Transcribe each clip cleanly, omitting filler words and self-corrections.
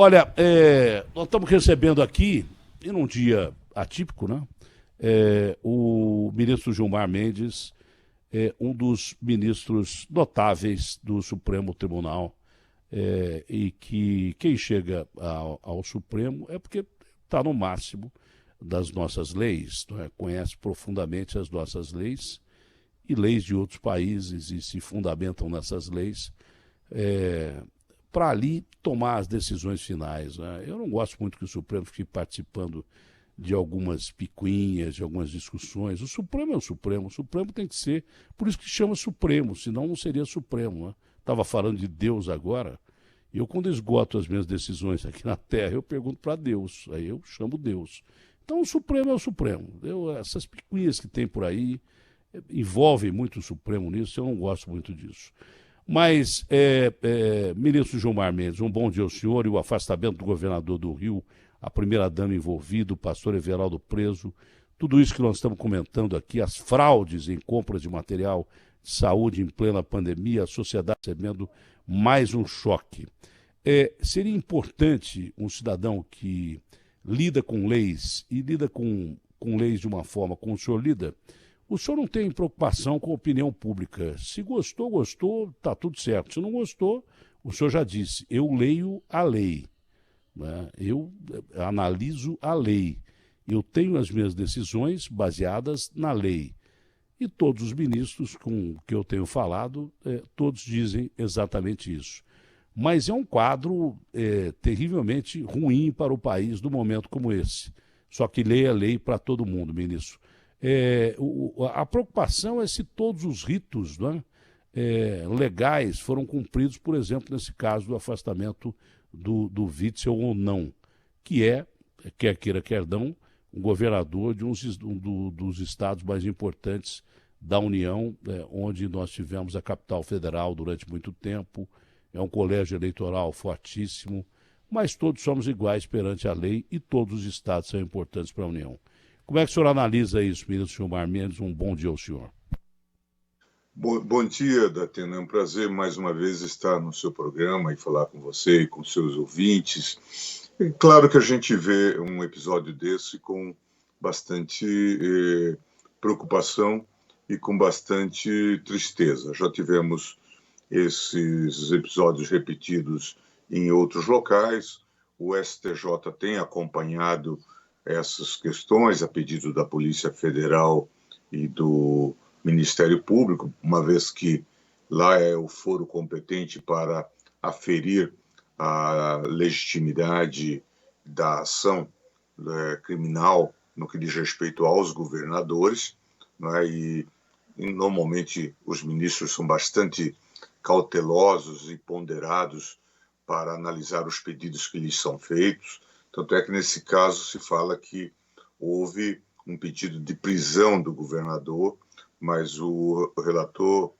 Olha, nós estamos recebendo aqui, em um dia atípico, né? O ministro Gilmar Mendes, um dos ministros notáveis do Supremo Tribunal, e que quem chega ao Supremo é porque está no máximo das nossas leis, não é? Conhece profundamente as nossas leis e leis de outros países e se fundamentam nessas leis para ali tomar as decisões finais, né? Eu não gosto muito que o Supremo fique participando de algumas picuinhas, de algumas discussões. O Supremo é o Supremo tem que ser, por isso que chama Supremo, senão não seria Supremo, né? Estava falando de Deus agora, e eu quando esgoto as minhas decisões aqui na Terra, eu pergunto para Deus, aí eu chamo Deus. Então o Supremo é o Supremo. Essas picuinhas que tem por aí envolvem muito o Supremo nisso, eu não gosto muito disso. Mas, ministro Gilmar Mendes, um bom dia ao senhor e o afastamento do governador do Rio, a primeira-dama envolvida, o pastor Everaldo preso, tudo isso que nós estamos comentando aqui, as fraudes em compras de material de saúde em plena pandemia, a sociedade recebendo mais um choque. Seria importante um cidadão que lida com leis e lida com leis de uma forma como o senhor lida. O senhor não tem preocupação com a opinião pública. Se gostou, gostou, está tudo certo. Se não gostou, o senhor já disse, eu leio a lei, né? Eu analiso a lei. Eu tenho as minhas decisões baseadas na lei. E todos os ministros com que eu tenho falado, todos dizem exatamente isso. Mas é um quadro terrivelmente ruim para o país num momento como esse. Só que lei é lei para todo mundo, ministro. A preocupação é se todos os ritos, né, legais foram cumpridos, por exemplo, nesse caso do afastamento do Witzel ou não, que quer queira, quer não, um governador de dos estados mais importantes da União, onde nós tivemos a capital federal durante muito tempo, é um colégio eleitoral fortíssimo, mas todos somos iguais perante a lei e todos os estados são importantes para a União. Como é que o senhor analisa isso, ministro Gilmar Mendes? Um bom dia ao senhor. Bom dia, Datena. É um prazer mais uma vez estar no seu programa e falar com você e com seus ouvintes. É claro que a gente vê um episódio desse com bastante preocupação e com bastante tristeza. Já tivemos esses episódios repetidos em outros locais. O STJ tem acompanhado essas questões a pedido da Polícia Federal e do Ministério Público, uma vez que lá é o foro competente para aferir a legitimidade da ação criminal no que diz respeito aos governadores, né? E normalmente os ministros são bastante cautelosos e ponderados para analisar os pedidos que lhes são feitos. Tanto é que, nesse caso, se fala que houve um pedido de prisão do governador, mas o relator,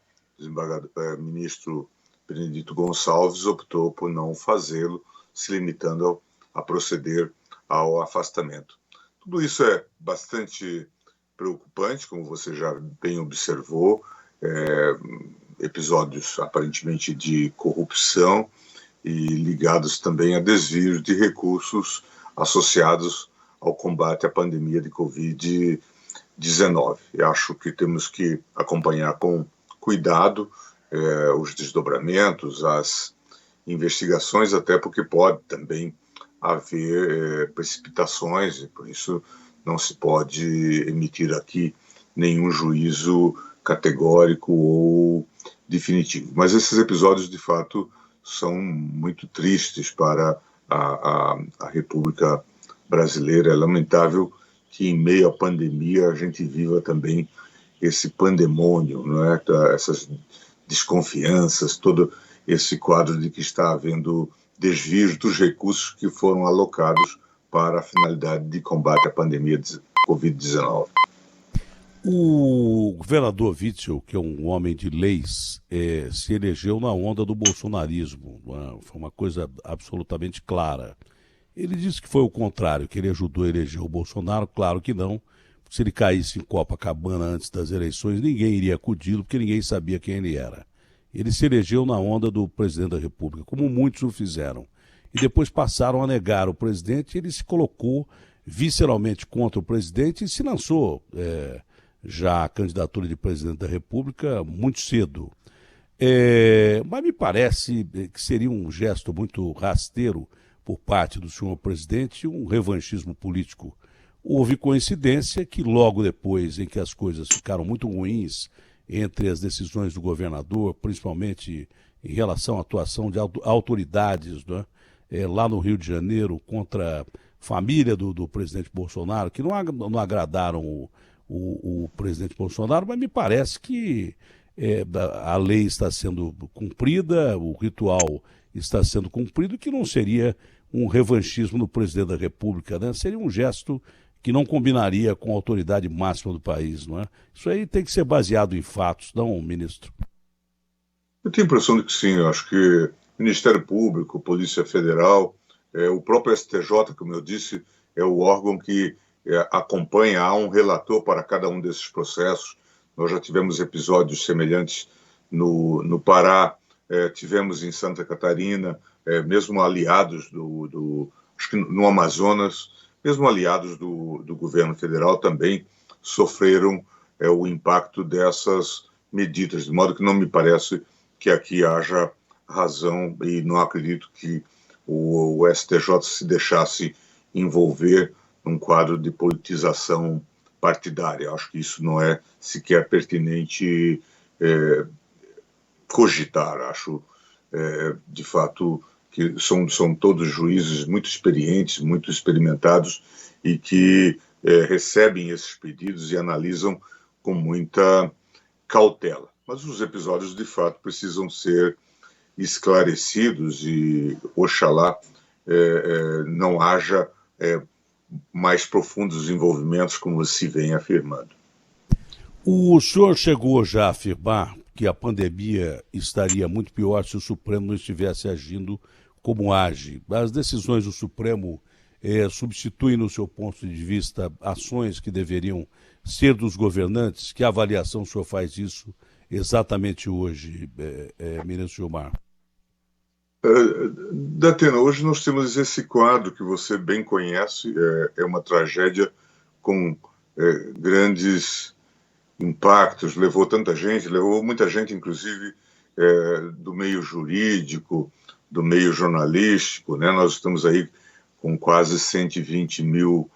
ministro Benedito Gonçalves, optou por não fazê-lo, se limitando a proceder ao afastamento. Tudo isso é bastante preocupante, como você já bem observou, episódios aparentemente de corrupção, e ligados também a desvios de recursos associados ao combate à pandemia de Covid-19. Acho que temos que acompanhar com cuidado os desdobramentos, as investigações, até porque pode também haver precipitações, e por isso não se pode emitir aqui nenhum juízo categórico ou definitivo. Mas esses episódios, de fato, são muito tristes para a República Brasileira. É lamentável que, em meio à pandemia, a gente viva também esse pandemônio, não é? Essas desconfianças, todo esse quadro de que está havendo desvios dos recursos que foram alocados para a finalidade de combate à pandemia de Covid-19. O governador Witzel, que é um homem de leis, se elegeu na onda do bolsonarismo. Foi uma coisa absolutamente clara. Ele disse que foi o contrário, que ele ajudou a eleger o Bolsonaro. Claro que não. Se ele caísse em Copacabana antes das eleições, ninguém iria acudi-lo, porque ninguém sabia quem ele era. Ele se elegeu na onda do presidente da República, como muitos o fizeram. e depois passaram a negar o presidente. Ele se colocou visceralmente contra o presidente e se lançou já a candidatura de presidente da República muito cedo. Mas me parece que seria um gesto muito rasteiro por parte do senhor presidente, um revanchismo político. Houve coincidência que logo depois em que as coisas ficaram muito ruins entre as decisões do governador, principalmente em relação à atuação de autoridades, né, lá no Rio de Janeiro contra a família do presidente Bolsonaro, que não agradaram o presidente Bolsonaro, mas me parece que a lei está sendo cumprida, o ritual está sendo cumprido, que não seria um revanchismo do presidente da República, né? Seria um gesto que não combinaria com a autoridade máxima do país, não é? Isso aí tem que ser baseado em fatos, não, ministro? Eu tenho a impressão de que sim. Eu acho que Ministério Público, Polícia Federal, o próprio STJ, como eu disse, é o órgão que acompanha, há um relator para cada um desses processos. Nós já tivemos episódios semelhantes no Pará, tivemos em Santa Catarina, mesmo aliados acho que no Amazonas, mesmo aliados do governo federal também sofreram o impacto dessas medidas, de modo que não me parece que aqui haja razão e não acredito que o STJ se deixasse envolver num quadro de politização partidária. Acho que isso não é sequer pertinente cogitar. Acho, de fato, que são todos juízes muito experientes, muito experimentados e que recebem esses pedidos e analisam com muita cautela. Mas os episódios, de fato, precisam ser esclarecidos e, oxalá, não haja mais profundos desenvolvimentos como se vem afirmando. O senhor chegou já a afirmar que a pandemia estaria muito pior se o Supremo não estivesse agindo como age. As decisões do Supremo substituem, no seu ponto de vista, ações que deveriam ser dos governantes? Que avaliação o senhor faz disso exatamente hoje, ministro Gilmar? Datena, hoje nós temos esse quadro que você bem conhece, é uma tragédia com grandes impactos, levou muita gente, inclusive, do meio jurídico, do meio jornalístico, né? Nós estamos aí com quase 120 mil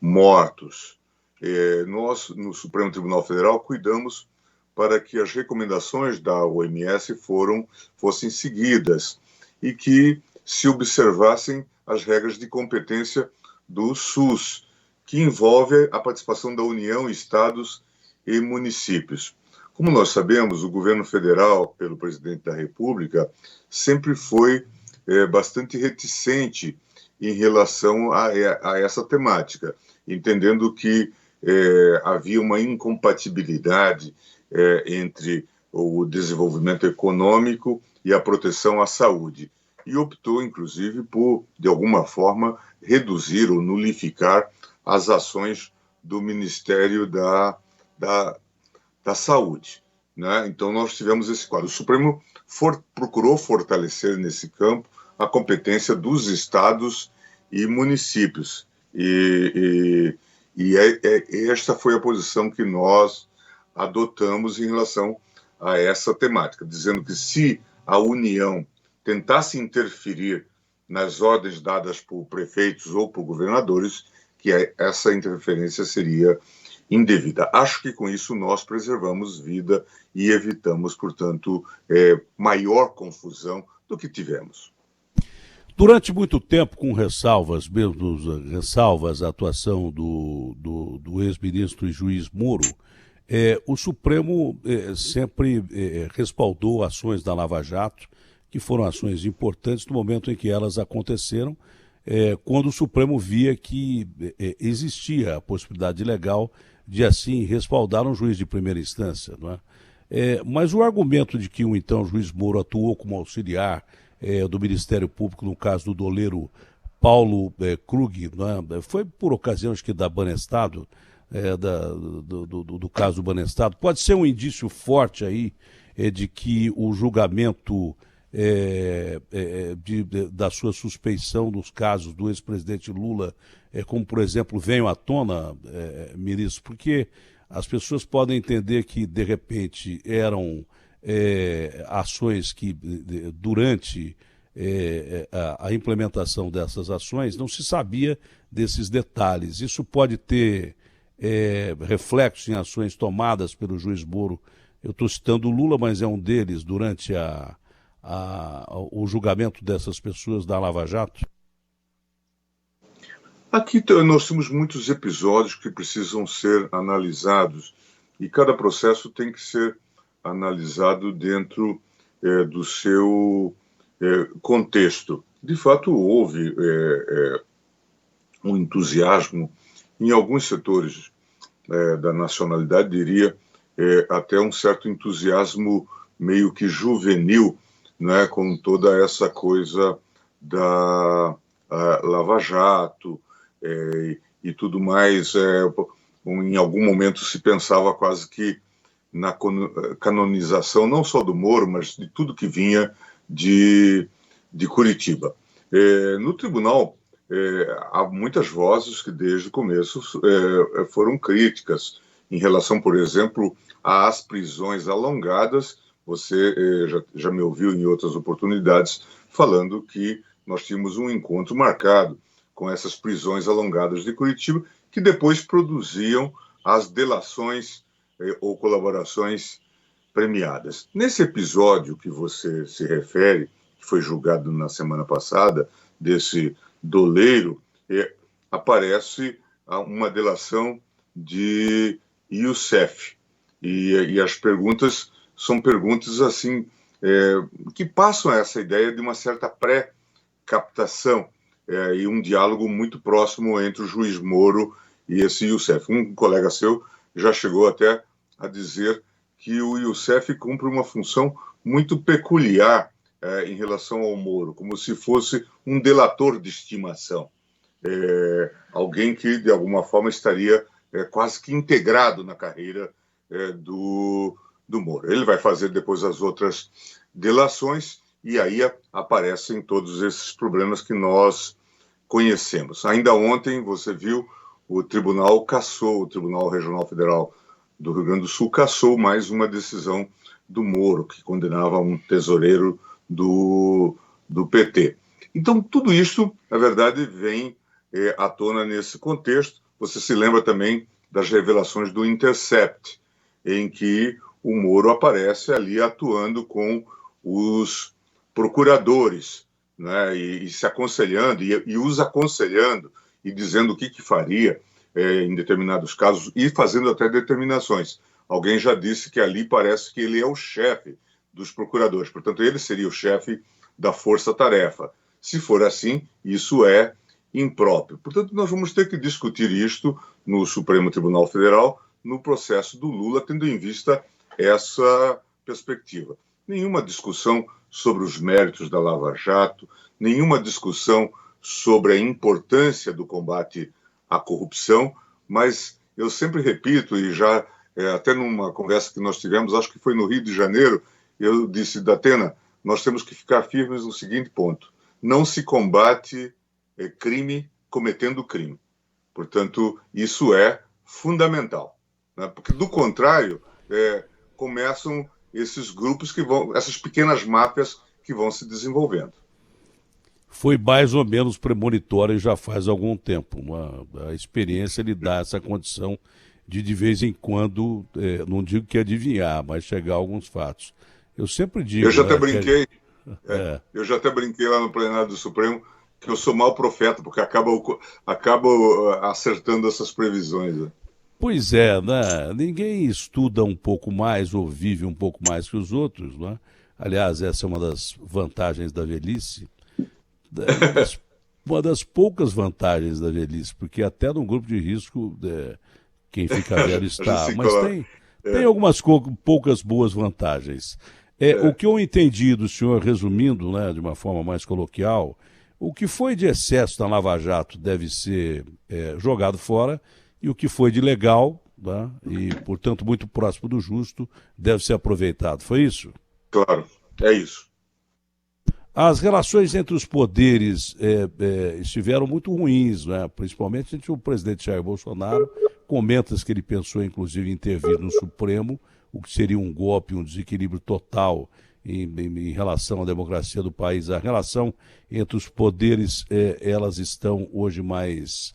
mortos. Nós, no Supremo Tribunal Federal, cuidamos para que as recomendações da OMS fossem seguidas e que se observassem as regras de competência do SUS, que envolve a participação da União, estados e municípios. Como nós sabemos, o governo federal, pelo presidente da República, sempre foi bastante reticente em relação a essa temática, entendendo que havia uma incompatibilidade entre o desenvolvimento econômico e a proteção à saúde. E optou, inclusive, por, de alguma forma, reduzir ou nulificar as ações do Ministério da Saúde, né? Então, nós tivemos esse quadro. O Supremo procurou fortalecer nesse campo a competência dos estados e municípios. E esta foi a posição que nós adotamos em relação a essa temática, dizendo que se a União tentasse interferir nas ordens dadas por prefeitos ou por governadores, que essa interferência seria indevida. Acho que com isso nós preservamos vida e evitamos, portanto, maior confusão do que tivemos. Durante muito tempo, com ressalvas à atuação do ex-ministro e juiz Moro, o Supremo sempre respaldou ações da Lava Jato, que foram ações importantes no momento em que elas aconteceram, quando o Supremo via que existia a possibilidade legal de, assim, respaldar um juiz de primeira instância, não é? Mas o argumento de que o então juiz Moro atuou como auxiliar do Ministério Público no caso do doleiro Paulo Krug, não é? Foi por ocasião, acho que, da Banestado, do caso do Banestado, pode ser um indício forte aí de que o julgamento da sua suspeição dos casos do ex-presidente Lula, como, por exemplo, venham à tona, ministro? Porque as pessoas podem entender que, de repente, eram ações que, durante a implementação dessas ações, não se sabia desses detalhes. Isso pode ter reflexos em ações tomadas pelo juiz Moro. Eu estou citando o Lula, mas é um deles, durante o julgamento dessas pessoas da Lava Jato? Aqui nós temos muitos episódios que precisam ser analisados e cada processo tem que ser analisado dentro do seu contexto. De fato, houve um entusiasmo em alguns setores da nacionalidade, diria, até um certo entusiasmo meio que juvenil, né, com toda essa coisa da Lava Jato e tudo mais. Em algum momento se pensava quase que na canonização, não só do Moro, mas de tudo que vinha de Curitiba. No tribunal, há muitas vozes que desde o começo foram críticas em relação, por exemplo, às prisões alongadas. Você já me ouviu em outras oportunidades falando que nós tínhamos um encontro marcado com essas prisões alongadas de Curitiba, que depois produziam as delações ou colaborações premiadas. Nesse episódio que você se refere, que foi julgado na semana passada, desse doleiro, aparece uma delação de Youssef. E as perguntas são perguntas assim que passam essa ideia de uma certa pré-captação e um diálogo muito próximo entre o juiz Moro e esse Youssef. Um colega seu já chegou até a dizer que o Youssef cumpre uma função muito peculiar em relação ao Moro, como se fosse um delator de estimação, alguém que de alguma forma estaria quase que integrado na carreira do Moro. Ele vai fazer depois as outras delações e aí aparecem todos esses problemas que nós conhecemos. Ainda ontem, você viu, o Tribunal Regional Federal do Rio Grande do Sul cassou mais uma decisão do Moro, que condenava um tesoureiro do PT. Então, tudo isso, na verdade, vem à tona nesse contexto. Você se lembra também das revelações do Intercept, em que o Moro aparece ali atuando com os procuradores, né, e se aconselhando, e os aconselhando, e dizendo o que faria em determinados casos, e fazendo até determinações. Alguém já disse que ali parece que ele é o chefe dos procuradores, portanto, ele seria o chefe da força-tarefa. Se for assim, isso é impróprio. Portanto, nós vamos ter que discutir isto no Supremo Tribunal Federal, no processo do Lula, tendo em vista essa perspectiva. Nenhuma discussão sobre os méritos da Lava Jato, nenhuma discussão sobre a importância do combate à corrupção, mas eu sempre repito, e já até numa conversa que nós tivemos, acho que foi no Rio de Janeiro, eu disse, Datena, nós temos que ficar firmes no seguinte ponto: não se combate crime cometendo crime. Portanto, isso é fundamental, né? Porque, do contrário, começam esses grupos essas pequenas máfias que vão se desenvolvendo. Foi mais ou menos premonitório já faz algum tempo. A experiência lhe dá essa condição de vez em quando, não digo que adivinhar, mas chegar a alguns fatos. Eu sempre digo... Eu já até brinquei, eu já até brinquei lá no plenário do Supremo que eu sou mau profeta, porque acabo acertando essas previsões. Né? Pois é, né? Ninguém estuda um pouco mais ou vive um pouco mais que os outros, né? Aliás, essa é uma das vantagens da velhice, uma das poucas vantagens da velhice, porque até num grupo de risco quem fica velho está, mas tem algumas poucas boas vantagens. O que eu entendi do senhor, resumindo, né, de uma forma mais coloquial, o que foi de excesso na Lava Jato deve ser jogado fora, e o que foi de legal, né, e, portanto, muito próximo do justo, deve ser aproveitado. Foi isso? Claro, é isso. as relações entre os poderes estiveram muito ruins, né? Principalmente entre o presidente Jair Bolsonaro, comenta que ele pensou, inclusive, em intervir no Supremo, o que seria um golpe, um desequilíbrio total em relação à democracia do país. A relação entre os poderes, elas estão hoje mais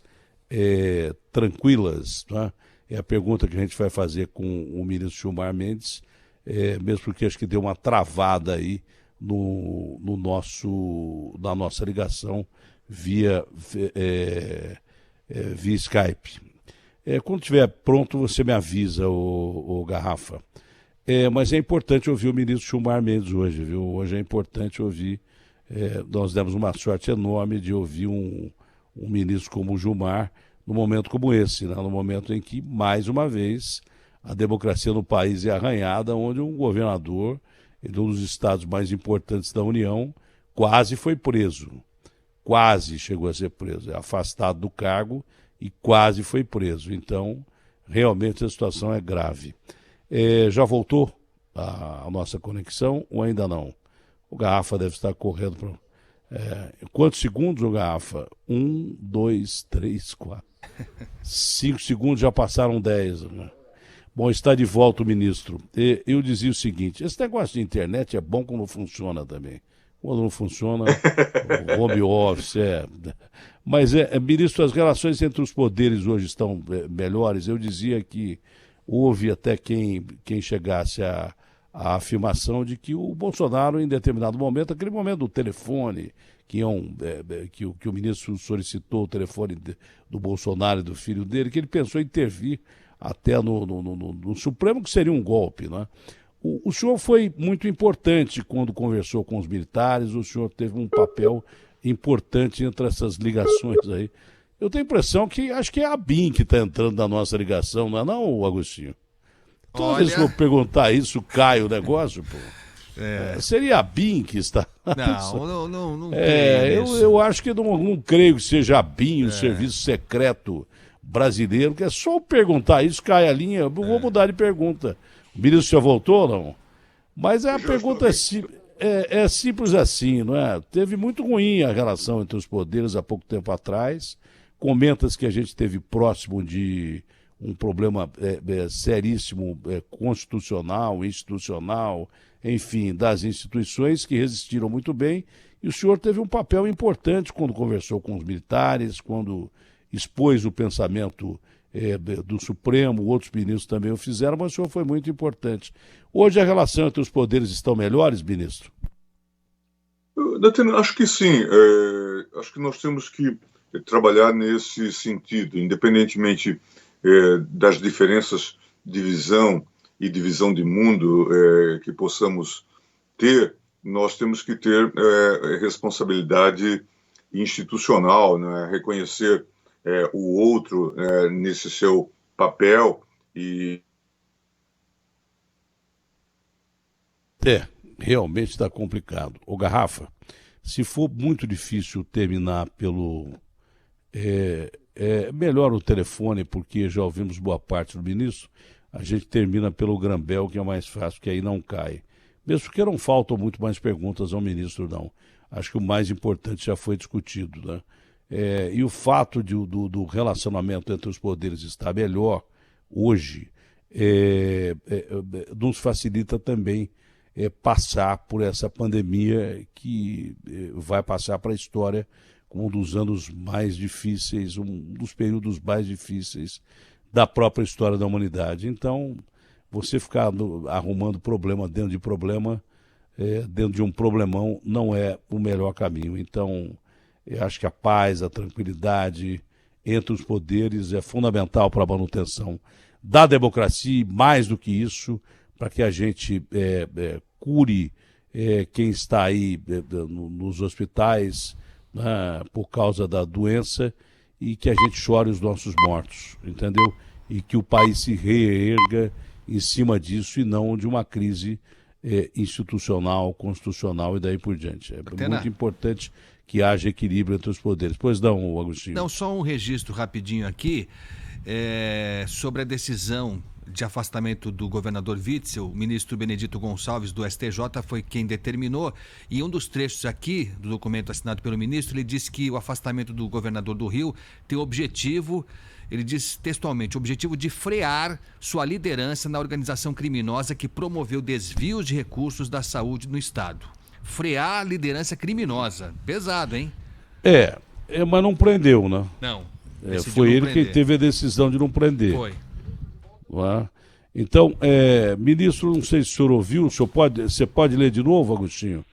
tranquilas, né? É a pergunta que a gente vai fazer com o ministro Gilmar Mendes, mesmo porque acho que deu uma travada aí na nossa ligação via Skype. Quando estiver pronto, você me avisa, o Garrafa. Mas é importante ouvir o ministro Gilmar Mendes hoje, viu? Hoje é importante ouvir. Nós demos uma sorte enorme de ouvir um ministro como o Gilmar num momento como esse, né? No momento em que, mais uma vez, a democracia no país é arranhada, onde um governador de um dos estados mais importantes da União quase foi preso. Quase chegou a ser preso. É afastado do cargo e quase foi preso. Então, realmente a situação é grave. Já voltou a nossa conexão ou ainda não? O Garrafa deve estar correndo para... quantos segundos, o Garrafa? 1, 2, 3, 4. 5 segundos, já passaram 10. Né? Bom, está de volta o ministro. Eu dizia o seguinte, esse negócio de internet é bom quando funciona também. Quando não funciona, o home office Mas, ministro, as relações entre os poderes hoje estão melhores. Eu dizia que houve até quem chegasse à afirmação de que o Bolsonaro, em determinado momento, aquele momento do telefone, que o ministro solicitou o telefone do Bolsonaro e do filho dele, que ele pensou em intervir até no Supremo, que seria um golpe, né? O senhor foi muito importante quando conversou com os militares, o senhor teve um papel importante entre essas ligações aí. Eu tenho a impressão que acho que é a BIM que está entrando na nossa ligação, não é não, Agostinho? Toda vez que eu perguntar isso, cai o negócio, pô. Seria a BIM que está... Não creio nisso. Eu acho que não creio que seja a BIM, o Serviço Secreto Brasileiro, que é só eu perguntar isso, cai a linha, eu vou mudar de pergunta. O ministro já voltou ou não? Mas a pergunta é simples assim, não é? Teve muito ruim a relação entre os poderes há pouco tempo atrás. Comentas que a gente esteve próximo de um problema seríssimo, constitucional, institucional, enfim, das instituições que resistiram muito bem. E o senhor teve um papel importante quando conversou com os militares, quando expôs o pensamento do Supremo, outros ministros também o fizeram, mas o senhor foi muito importante. Hoje a relação entre os poderes estão melhores, ministro? Acho que sim. Acho que nós temos que trabalhar nesse sentido, independentemente das diferenças de visão e de visão de mundo que possamos ter, nós temos que ter responsabilidade institucional, né? Reconhecer o outro nesse seu papel e... Realmente está complicado. Ô Garrafa, se for muito difícil terminar pelo... melhor o telefone, porque já ouvimos boa parte do ministro, a gente termina pelo Grambel, que é mais fácil, que aí não cai. Mesmo porque não faltam muito mais perguntas ao ministro, não. Acho que o mais importante já foi discutido, né? E o fato do relacionamento entre os poderes estar melhor hoje nos facilita também passar por essa pandemia que vai passar para a história como um dos anos mais difíceis, um dos períodos mais difíceis da própria história da humanidade. Então, você ficar arrumando problema dentro de problema, dentro de um problemão, não é o melhor caminho. Então, eu acho que a paz, a tranquilidade entre os poderes é fundamental para a manutenção da democracia e, mais do que isso, para que a gente cure quem está aí nos hospitais, né, por causa da doença, e que a gente chore os nossos mortos, entendeu? E que o país se reerga em cima disso e não de uma crise institucional, constitucional e daí por diante. Muito importante que haja equilíbrio entre os poderes. Pois não, Agostinho? Não, só um registro rapidinho aqui sobre a decisão de afastamento do governador Witzel, o ministro Benedito Gonçalves, do STJ, foi quem determinou. E um dos trechos aqui do documento assinado pelo ministro, ele diz que o afastamento do governador do Rio tem o objetivo, ele diz textualmente, o objetivo de frear sua liderança na organização criminosa que promoveu desvios de recursos da saúde no Estado. Frear a liderança criminosa. Pesado, hein? Mas não prendeu, né? Não. Foi ele quem teve a decisão de não prender. Foi. Então, ministro, não sei se o senhor ouviu, você pode ler de novo, Agostinho?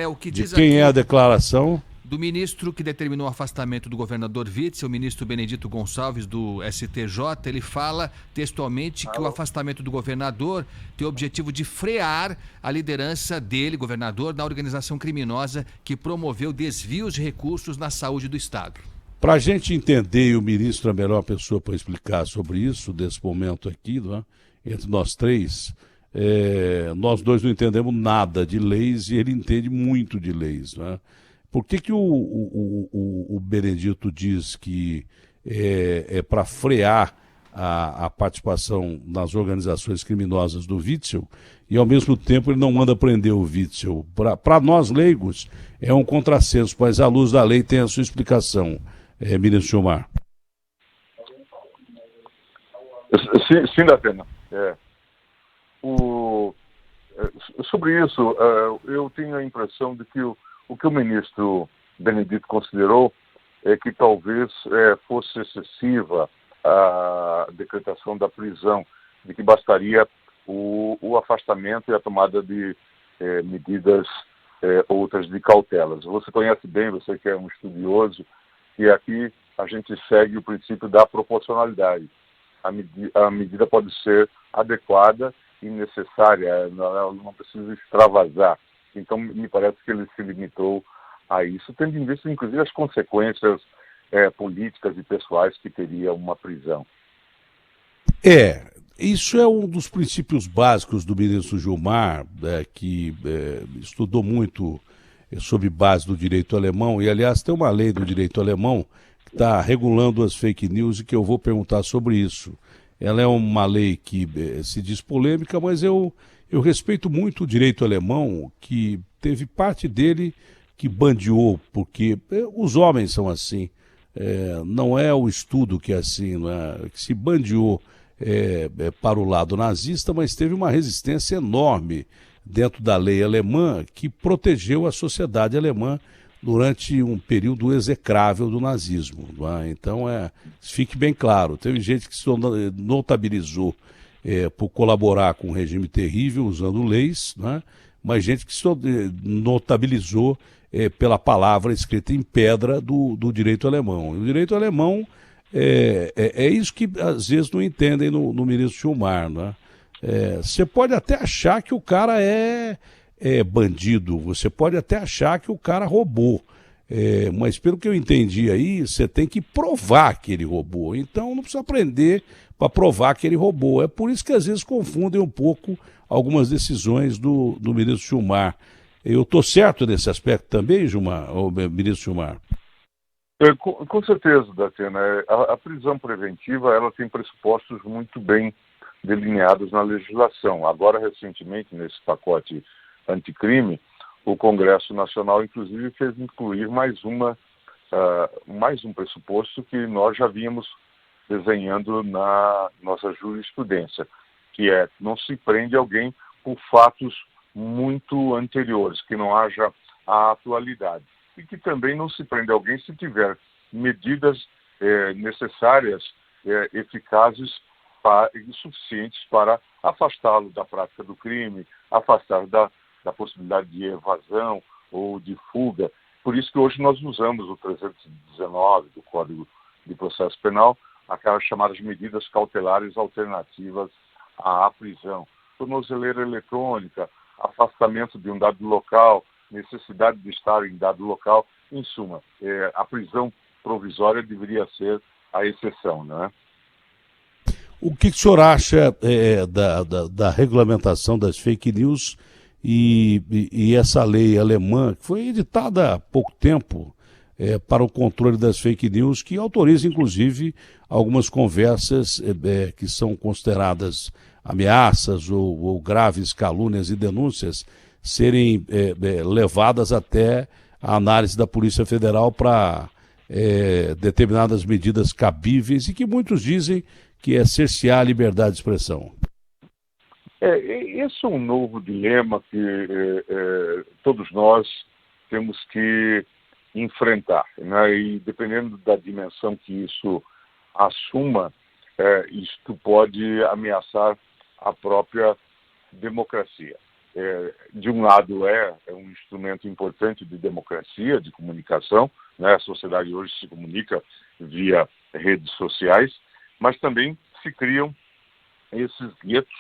O que diz de quem aqui, é a declaração? Do ministro que determinou o afastamento do governador Witzel, o ministro Benedito Gonçalves, do STJ, ele fala textualmente que o afastamento do governador tem o objetivo de frear a liderança dele, governador, na organização criminosa que promoveu desvios de recursos na saúde do Estado. Para a gente entender, e o ministro é a melhor pessoa para explicar sobre isso, desse momento aqui, não é? Entre nós três, nós dois não entendemos nada de leis e ele entende muito de leis. Não é? Por que o Benedito diz que é para frear a participação nas organizações criminosas do Witzel e, ao mesmo tempo, ele não manda prender o Witzel? Para nós leigos, é um contrassenso, mas à luz da lei tem a sua explicação. Ministro Gilmar. Sim, Datena. Sobre isso, eu tenho a impressão de que o que o ministro Benedito considerou é que talvez fosse excessiva a decretação da prisão, de que bastaria o afastamento e a tomada de medidas outras de cautelas. Você conhece bem, você que é um estudioso, que aqui a gente segue o princípio da proporcionalidade. A medida pode ser adequada e necessária, ela não precisa extravasar. Então, me parece que ele se limitou a isso, tendo em vista, inclusive, as consequências políticas e pessoais que teria uma prisão. Isso é um dos princípios básicos do ministro Gilmar, que estudou muito sob base do direito alemão, e aliás tem uma lei do direito alemão que está regulando as fake news e que eu vou perguntar sobre isso. Ela é uma lei que se diz polêmica, mas eu respeito muito o direito alemão, que teve parte dele que bandeou, porque os homens são assim, não é o estudo que é assim, não é, que se bandeou para o lado nazista, mas teve uma resistência enorme dentro da lei alemã que protegeu a sociedade alemã durante um período execrável do nazismo. Não é? Então, fique bem claro, teve gente que se notabilizou por colaborar com um regime terrível, usando leis, não é? Mas gente que se notabilizou pela palavra escrita em pedra do direito alemão. E o direito alemão é isso que às vezes não entendem no ministro Gilmar, não é? Você pode até achar que o cara é bandido, você pode até achar que o cara roubou, mas pelo que eu entendi aí, você tem que provar que ele roubou, então não precisa prender para provar que ele roubou. É por isso que às vezes confundem um pouco algumas decisões do ministro Gilmar. Eu estou certo nesse aspecto também, Gilmar, ministro Gilmar? Com certeza, Datena. A prisão preventiva ela tem pressupostos muito bem delineados na legislação. Agora, recentemente, nesse pacote anticrime, o Congresso Nacional, inclusive, fez incluir mais um pressuposto que nós já vínhamos desenhando na nossa jurisprudência, que não se prende alguém por fatos muito anteriores, que não haja a atualidade. E que também não se prende alguém se tiver medidas necessárias, eficazes e suficientes para afastá-lo da prática do crime, afastá-lo da possibilidade de evasão ou de fuga. Por isso que hoje nós usamos o 319 do Código de Processo Penal, aquelas chamadas medidas cautelares alternativas à prisão. Tornozeleira eletrônica, afastamento de um dado local, necessidade de estar em dado local. Em suma, a prisão provisória deveria ser a exceção, não é? O que o senhor acha da regulamentação das fake news e essa lei alemã, que foi editada há pouco tempo para o controle das fake news, que autoriza, inclusive, algumas conversas que são consideradas ameaças ou graves calúnias e denúncias serem levadas até a análise da Polícia Federal para determinadas medidas cabíveis e que muitos dizem que é cercear a liberdade de expressão. Esse é um novo dilema que todos nós temos que enfrentar, né? E dependendo da dimensão que isso assuma, isto pode ameaçar a própria democracia. De um lado é um instrumento importante de democracia, de comunicação, né? A sociedade hoje se comunica via redes sociais, mas também se criam esses guetos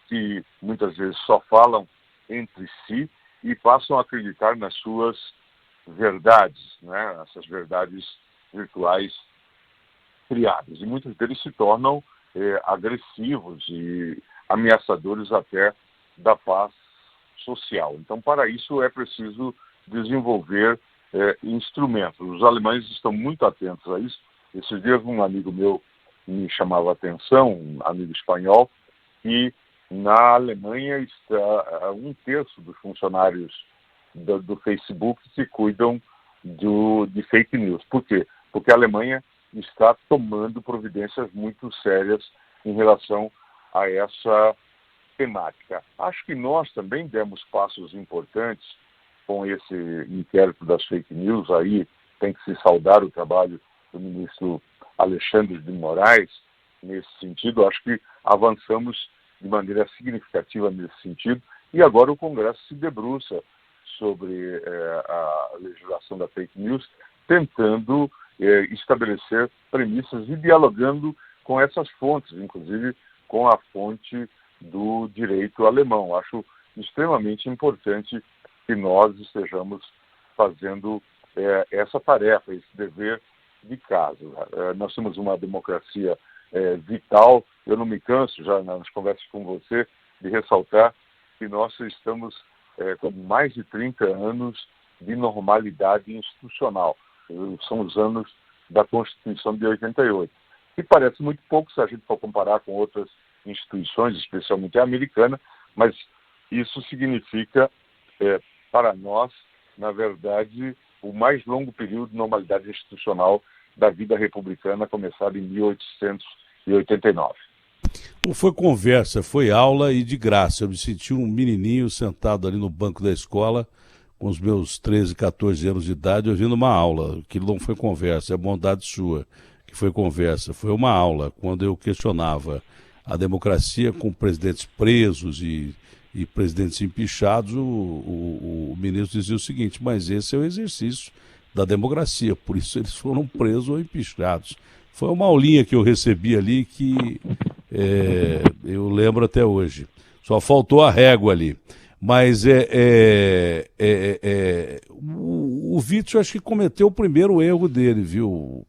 que muitas vezes só falam entre si e passam a acreditar nas suas verdades, né? Essas verdades virtuais criadas. E muitos deles se tornam agressivos e ameaçadores até da paz social. Então, para isso é preciso desenvolver instrumentos. Os alemães estão muito atentos a isso. Esses dias um amigo meu me chamava a atenção, um amigo espanhol, que na Alemanha está 1/3 dos funcionários do Facebook que cuidam de fake news. Por quê? Porque a Alemanha está tomando providências muito sérias em relação a essa temática. Acho que nós também demos passos importantes com esse inquérito das fake news. Aí tem que se saudar o trabalho do ministro Alexandre de Moraes nesse sentido. Acho que avançamos de maneira significativa nesse sentido e agora o Congresso se debruça sobre a legislação da fake news, tentando estabelecer premissas e dialogando com essas fontes, inclusive com a fonte do direito alemão. Acho extremamente importante que nós estejamos fazendo essa tarefa, esse dever de casa. Nós temos uma democracia vital. Eu não me canso, já nas conversas com você, de ressaltar que nós estamos com mais de 30 anos de normalidade institucional. São os anos da Constituição de 88. E parece muito pouco se a gente for comparar com outras instituições, especialmente a americana, mas isso significa, para nós, na verdade, o mais longo período de normalidade institucional da vida republicana, começado em 1889. Não foi conversa, foi aula e de graça. Eu me senti um menininho sentado ali no banco da escola, com os meus 13, 14 anos de idade, ouvindo uma aula. Aquilo não foi conversa, é bondade sua que foi conversa. Foi uma aula, quando eu questionava a democracia com presidentes presos e presidentes empichados, o ministro dizia o seguinte: mas esse é o exercício da democracia, por isso eles foram presos ou empichados. Foi uma aulinha que eu recebi ali que eu lembro até hoje. Só faltou a régua ali. Mas o Witzel acho que cometeu o primeiro erro dele, viu,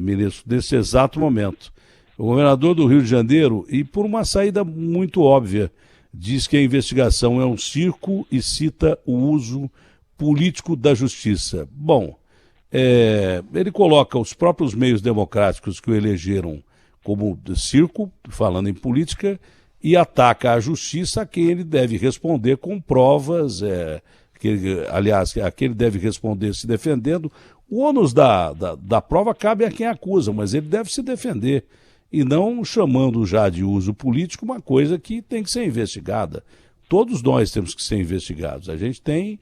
ministro, nesse exato momento. O governador do Rio de Janeiro, e por uma saída muito óbvia, diz que a investigação é um circo e cita o uso político da justiça. Bom, ele coloca os próprios meios democráticos que o elegeram como circo, falando em política, e ataca a justiça, a quem ele deve responder com provas, aliás, a quem ele deve responder se defendendo. O ônus da prova cabe a quem acusa, mas ele deve se defender, e não chamando já de uso político uma coisa que tem que ser investigada. Todos nós temos que ser investigados. A gente tem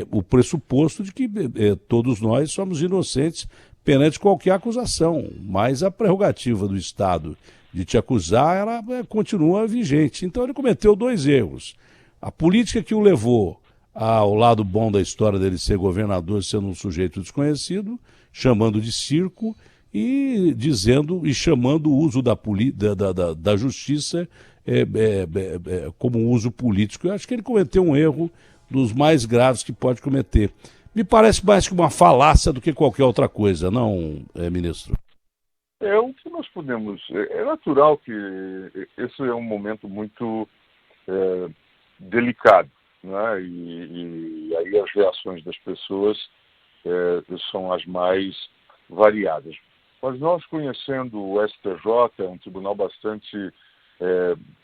o pressuposto de que todos nós somos inocentes perante qualquer acusação, mas a prerrogativa do Estado de te acusar, ela continua vigente. Então ele cometeu 2 erros. A política que o levou ao lado bom da história dele ser governador, sendo um sujeito desconhecido, chamando de circo e chamando o uso da justiça como um uso político. Eu acho que ele cometeu um erro dos mais graves que pode cometer. Me parece mais que uma falácia do que qualquer outra coisa, não, ministro? O que nós podemos... É natural que esse é um momento muito delicado, né? E aí as reações das pessoas são as mais variadas. Mas nós, conhecendo o STJ, é um tribunal bastante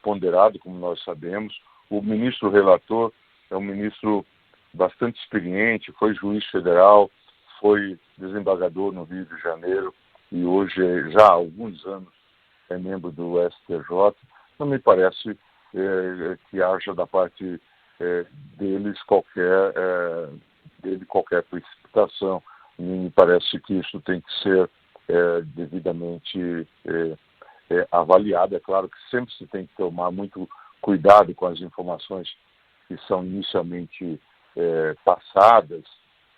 ponderado, como nós sabemos. O ministro relator é um ministro bastante experiente, foi juiz federal, foi desembargador no Rio de Janeiro e hoje, já há alguns anos, é membro do STJ. Não me parece que haja da parte deles qualquer precipitação. Me parece que isso tem que ser devidamente avaliado. É claro que sempre se tem que tomar muito cuidado com as informações que são inicialmente passadas,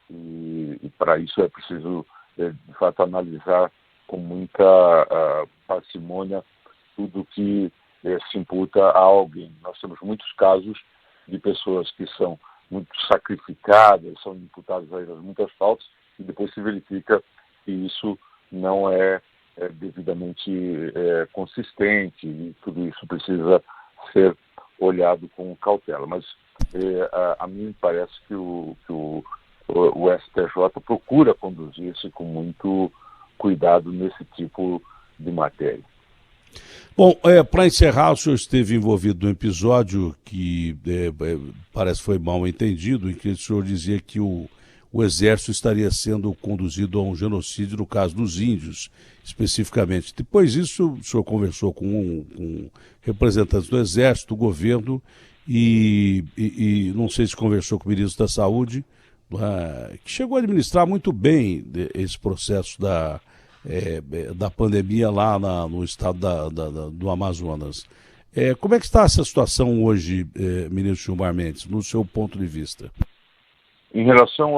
e para isso é preciso, de fato, analisar com muita parcimônia tudo que se imputa a alguém. Nós temos muitos casos de pessoas que são muito sacrificadas, são imputadas a elas muitas faltas, e depois se verifica que isso não é devidamente consistente, e tudo isso precisa ser olhado com cautela. Mas a mim me parece que o STJ procura conduzir-se com muito cuidado nesse tipo de matéria. Bom, para encerrar, o senhor esteve envolvido num episódio que parece que foi mal entendido, em que o senhor dizia que o Exército estaria sendo conduzido a um genocídio no caso dos índios, especificamente. Depois disso, o senhor conversou com representantes do Exército, do governo, e não sei se conversou com o ministro da Saúde, que chegou a administrar muito bem esse processo da pandemia lá no estado do Amazonas. Como é que está essa situação hoje, ministro Gilmar Mendes, no seu ponto de vista? Em relação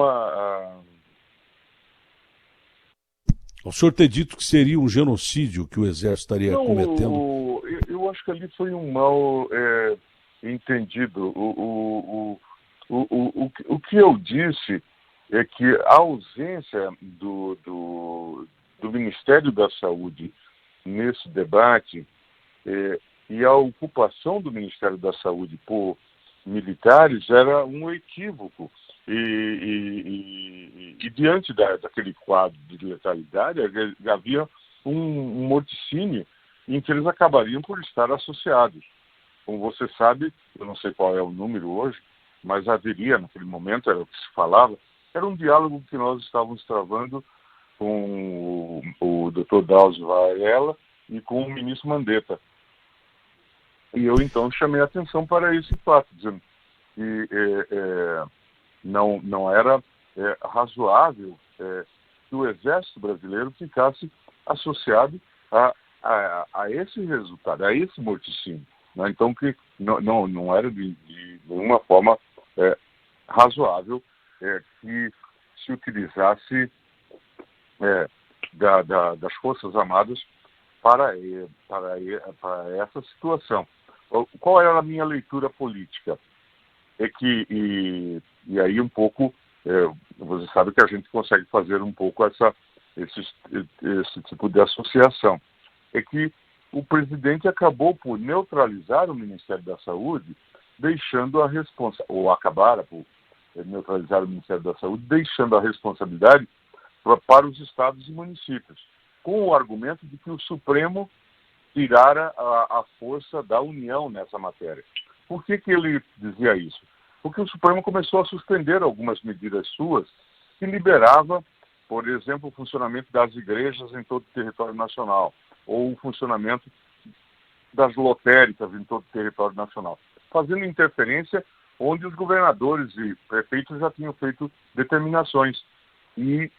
O senhor ter dito que seria um genocídio que o Exército estaria cometendo? Eu acho que ali foi um mal entendido. O que eu disse é que a ausência do Ministério da Saúde nesse debate e a ocupação do Ministério da Saúde por militares era um equívoco. E diante daquele quadro de letalidade, havia um morticínio em que eles acabariam por estar associados. Como você sabe, eu não sei qual é o número hoje, mas haveria, naquele momento, era o que se falava, era um diálogo que nós estávamos travando com o Dr. Drauzio Varela e com o ministro Mandetta. E eu, então, chamei a atenção para esse fato, dizendo que não era razoável que o Exército Brasileiro ficasse associado a esse resultado, a esse morticínio. Né? Então, que não era de nenhuma forma razoável que se utilizasse das Forças Armadas para essa situação. Qual era a minha leitura política? É que, e aí um pouco, você sabe que a gente consegue fazer um pouco esse tipo de associação. É que o presidente acabou por neutralizar o Ministério da Saúde, deixando a responsabilidade, ou acabara por neutralizar o Ministério da Saúde, deixando a responsabilidade para os estados e municípios, com o argumento de que o Supremo tirara a força da União nessa matéria. Por que ele dizia isso? Porque o Supremo começou a suspender algumas medidas suas que liberava, por exemplo, o funcionamento das igrejas em todo o território nacional, ou o funcionamento das lotéricas em todo o território nacional, fazendo interferência onde os governadores e prefeitos já tinham feito determinações. E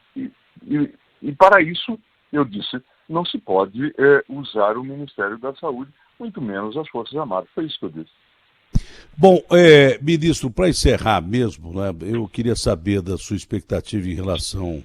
para isso, eu disse, não se pode usar o Ministério da Saúde, muito menos as Forças Armadas. Foi isso que eu disse. Bom, ministro, para encerrar mesmo, né, eu queria saber da sua expectativa em relação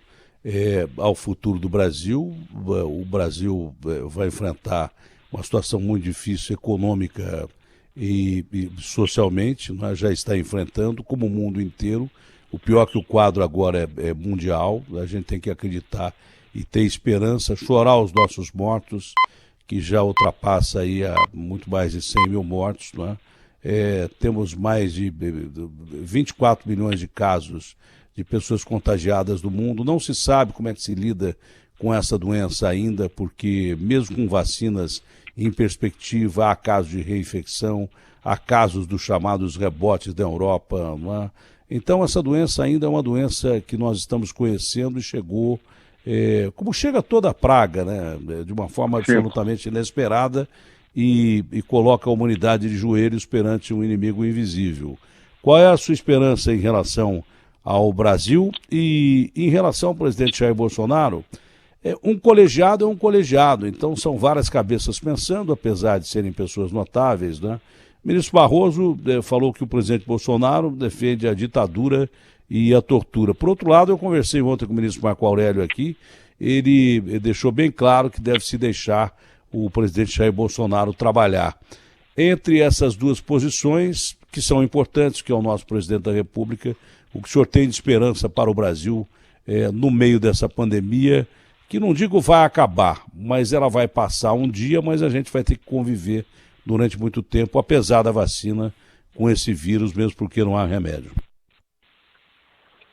ao futuro do Brasil. O Brasil vai enfrentar uma situação muito difícil econômica e socialmente, né, já está enfrentando, como o mundo inteiro. O pior que o quadro agora é mundial, a gente tem que acreditar e ter esperança, chorar os nossos mortos, que já ultrapassa aí a muito mais de 100 mil mortos, né? Temos mais de 24 milhões de casos de pessoas contagiadas no mundo. Não se sabe como é que se lida com essa doença ainda, porque mesmo com vacinas em perspectiva, há casos de reinfecção, há casos dos chamados rebotes da Europa, não é? Então essa doença ainda é uma doença que nós estamos conhecendo e chegou, como chega toda a praga, né? De uma forma absolutamente inesperada e coloca a humanidade de joelhos perante um inimigo invisível. Qual é a sua esperança em relação ao Brasil e em relação ao presidente Jair Bolsonaro? Um colegiado é um colegiado, então são várias cabeças pensando, apesar de serem pessoas notáveis, né? O ministro Barroso falou que o presidente Bolsonaro defende a ditadura e a tortura. Por outro lado, eu conversei ontem com o ministro Marco Aurélio aqui, ele deixou bem claro que deve se deixar o presidente Jair Bolsonaro trabalhar. Entre essas duas posições, que são importantes, que é o nosso presidente da República, o que o senhor tem de esperança para o Brasil no meio dessa pandemia, que não digo vai acabar, mas ela vai passar um dia, mas a gente vai ter que conviver durante muito tempo, apesar da vacina, com esse vírus, mesmo porque não há remédio.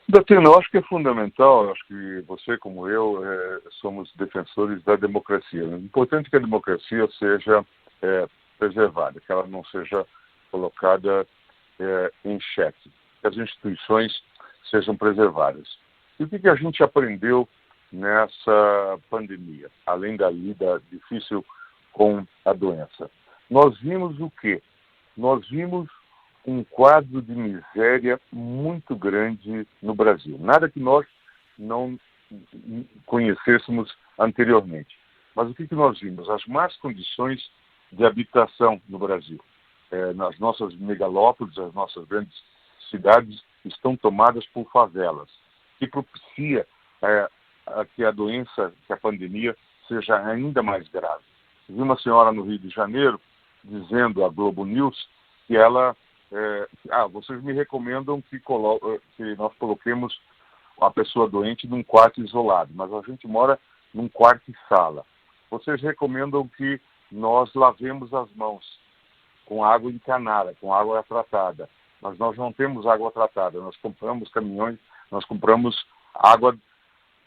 Datena, eu acho que é fundamental, eu acho que você, como eu, somos defensores da democracia. É importante que a democracia seja preservada, que ela não seja colocada em xeque, que as instituições sejam preservadas. E o que a gente aprendeu nessa pandemia, além da lida difícil com a doença? Nós vimos o quê? Nós vimos um quadro de miséria muito grande no Brasil. Nada que nós não conhecêssemos anteriormente. Mas o que nós vimos? As más condições de habitação no Brasil. Nas nossas megalópolis, as nossas grandes cidades estão tomadas por favelas, que propicia que a doença, que a pandemia, seja ainda mais grave. Vi uma senhora no Rio de Janeiro dizendo à Globo News que ela... vocês me recomendam que nós coloquemos a pessoa doente num quarto isolado, mas a gente mora num quarto e sala. Vocês recomendam que nós lavemos as mãos com água encanada, com água tratada, mas nós não temos água tratada. Nós compramos caminhões, nós compramos água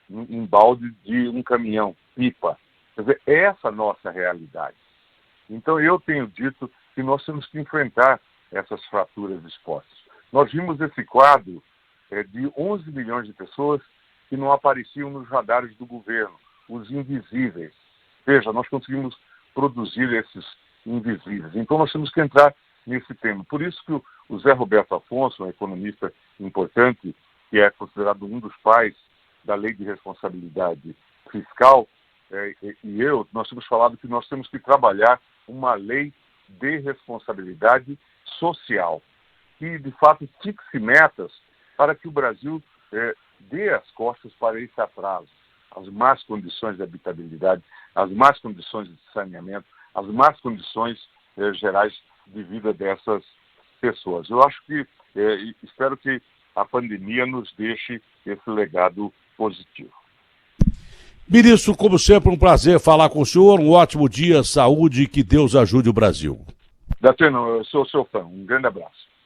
em balde de um caminhão, pipa. Quer dizer, essa é a nossa realidade. Então eu tenho dito que nós temos que enfrentar essas fraturas expostas. Nós vimos esse quadro de 11 milhões de pessoas que não apareciam nos radares do governo, os invisíveis. Veja, nós conseguimos produzir esses invisíveis. Então nós temos que entrar nesse tema. Por isso que o Zé Roberto Afonso, um economista importante, que é considerado um dos pais da Lei de Responsabilidade Fiscal, nós temos falado que nós temos que trabalhar uma lei de responsabilidade social, que de fato fixe metas para que o Brasil dê as costas para esse atraso, as más condições de habitabilidade, as más condições de saneamento, as más condições gerais de vida dessas pessoas. Eu acho que, espero que a pandemia nos deixe esse legado positivo. Ministro, como sempre, um prazer falar com o senhor. Um ótimo dia, saúde e que Deus ajude o Brasil. Datena, eu sou seu fã. Um grande abraço.